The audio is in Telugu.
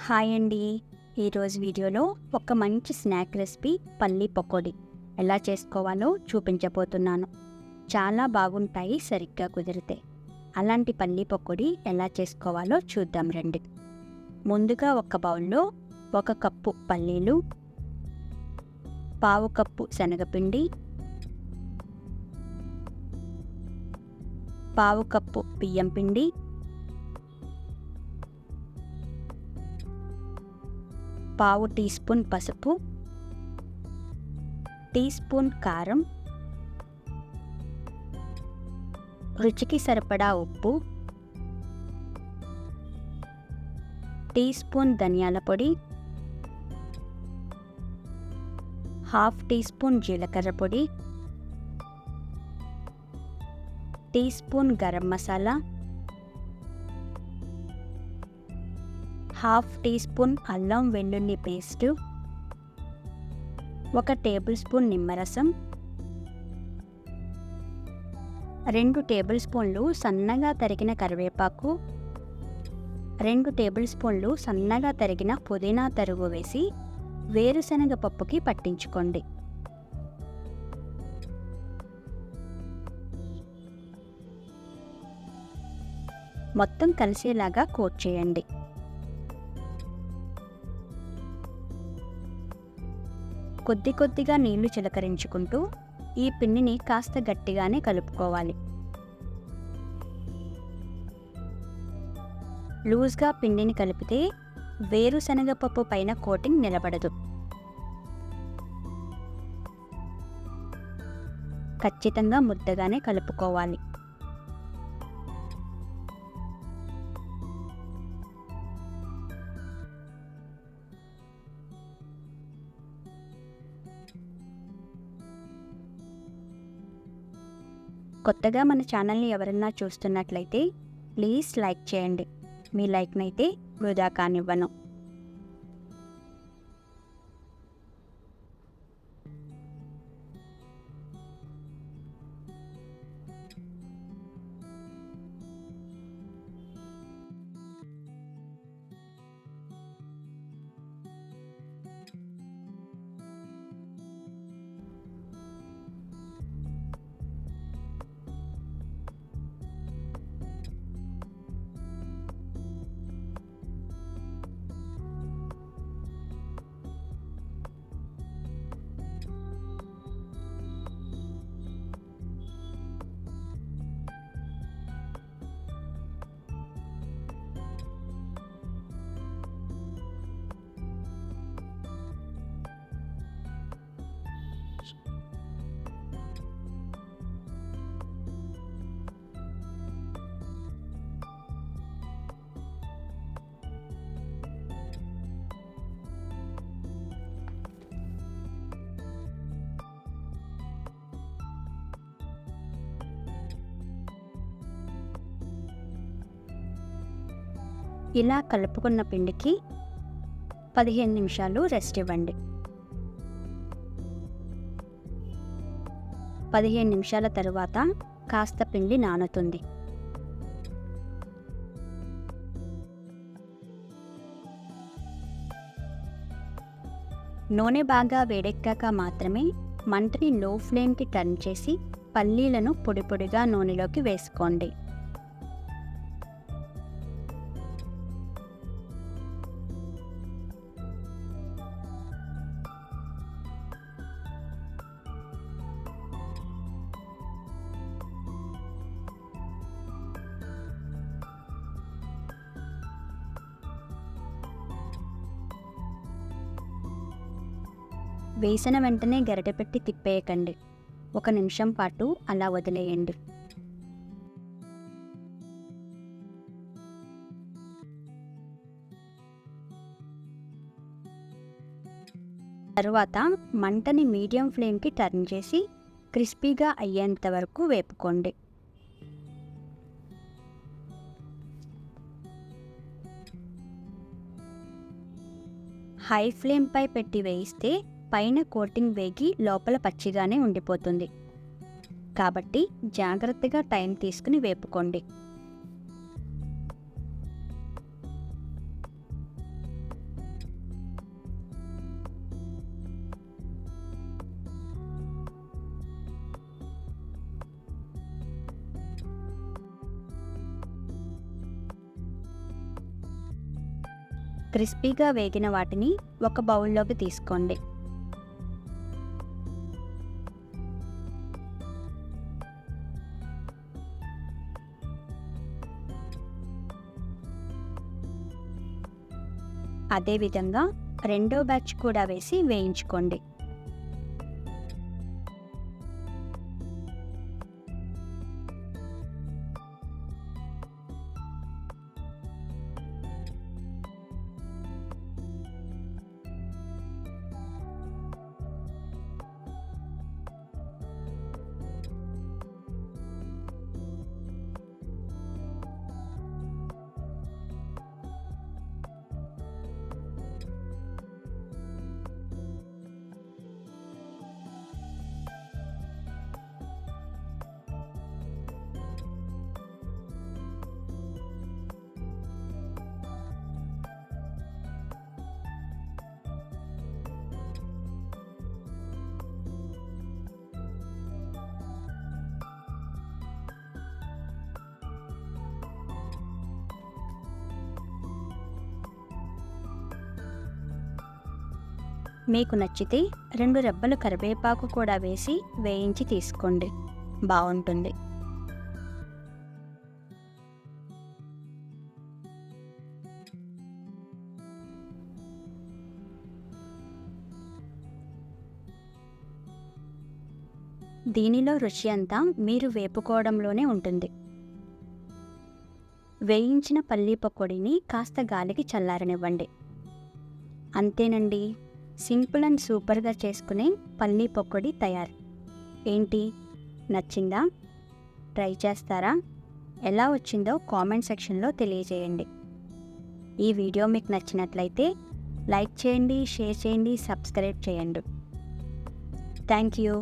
హాయ్ అండి. ఈరోజు వీడియోలో ఒక మంచి స్నాక్ రెసిపీ పల్లీ పకోడీ ఎలా చేసుకోవాలో చూపించబోతున్నాను. చాలా బాగుంటాయి సరిగ్గా కుదిరితే. అలాంటి పల్లీ పకోడీ ఎలా చేసుకోవాలో చూద్దాం రండి. ముందుగా ఒక బౌల్లో 1 కప్పు పల్లీలు, పావు కప్పు శనగపిండి, పావు కప్పు బియ్యం పిండి, పావు టీ స్పూన్ పసుపు, టీ స్పూన్ కారం, రుచికి సరిపడా ఉప్పు, టీ స్పూన్ ధనియాల పొడి, హాఫ్ టీ స్పూన్ జీలకర్ర పొడి, teaspoon garam masala, half teaspoon అల్లం వెల్లుల్లి పేస్టు, 1 టేబుల్ స్పూన్ నిమ్మరసం, 2 టేబుల్ స్పూన్లు సన్నగా తరిగిన కరివేపాకు, 2 టేబుల్ స్పూన్లు సన్నగా తరిగిన పుదీనా తరుగు వేసి వేరుశనగ పప్పుకి పట్టించుకోండి. మొత్తం కలిసేలాగా కోట్ చేయండి. కొద్ది కొద్దిగా నీళ్లు చిలకరించుకుంటూ ఈ పిండిని కాస్త గట్టిగానే కలుపుకోవాలి. లూజ్గా పిండిని కలిపితే వేరుశనగపప్పు పైన కోటింగ్ నిలబడదు. ఖచ్చితంగా ముద్దగానే కలుపుకోవాలి. కొత్తగా మన ఛానల్ని ఎవరన్నా చూస్తున్నట్లయితే ప్లీజ్ లైక్ చేయండి. మీ లైక్నైతే వృధా కానివ్వను. ఇలా కలుపుకున్న పిండికి 15 నిమిషాలు రెస్ట్ ఇవ్వండి. 15 నిమిషాల తరువాత కాస్త పిండి నానుతుంది. నూనె బాగా వేడెక్కాక మాత్రమే మంటని లో ఫ్లేమ్కి టర్న్ చేసి పల్లీలను పొడి పొడిగా నూనెలోకి వేసుకోండి. వేసిన వెంటనే గరిటె పెట్టి తిప్పేయకండి. 1 నిమిషం పాటు అలా వదిలేయండి. తరువాత మంటని మీడియం ఫ్లేమ్కి టర్న్ చేసి క్రిస్పీగా అయ్యేంత వరకు వేపుకోండి. హై ఫ్లేమ్పై పెట్టి వేయిస్తే పైన కోటింగ్ వేగి లోపల పచ్చిగానే ఉండిపోతుంది. కాబట్టి జాగ్రత్తగా టైం తీసుకుని వేపుకోండి. క్రిస్పీగా వేగిన వాటిని ఒక బౌల్లోకి తీసుకోండి. అదేవిధంగా రెండో బ్యాచ్ కూడా వేసి వేయించుకోండి. మీకు నచ్చితే 2 రెబ్బలు కరివేపాకు కూడా వేసి వేయించి తీసుకోండి, బాగుంటుంది. దీనిలో రుచి అంతా మీరు వేపుకోవడంలోనే ఉంటుంది. వేయించిన పల్లీ పకోడీని కాస్త గాలికి చల్లారనివ్వండి. అంతేనండి, సింపుల్ అండ్ సూపర్గా చేసుకునే పల్లీ పకోడీ తయారు. ఏంటి, నచ్చిందా? ట్రై చేస్తారా? ఎలా వచ్చిందో కామెంట్ సెక్షన్లో తెలియజేయండి. ఈ వీడియో మీకు నచ్చినట్లయితే లైక్ చేయండి, షేర్ చేయండి, సబ్స్క్రైబ్ చేయండి. Thank you.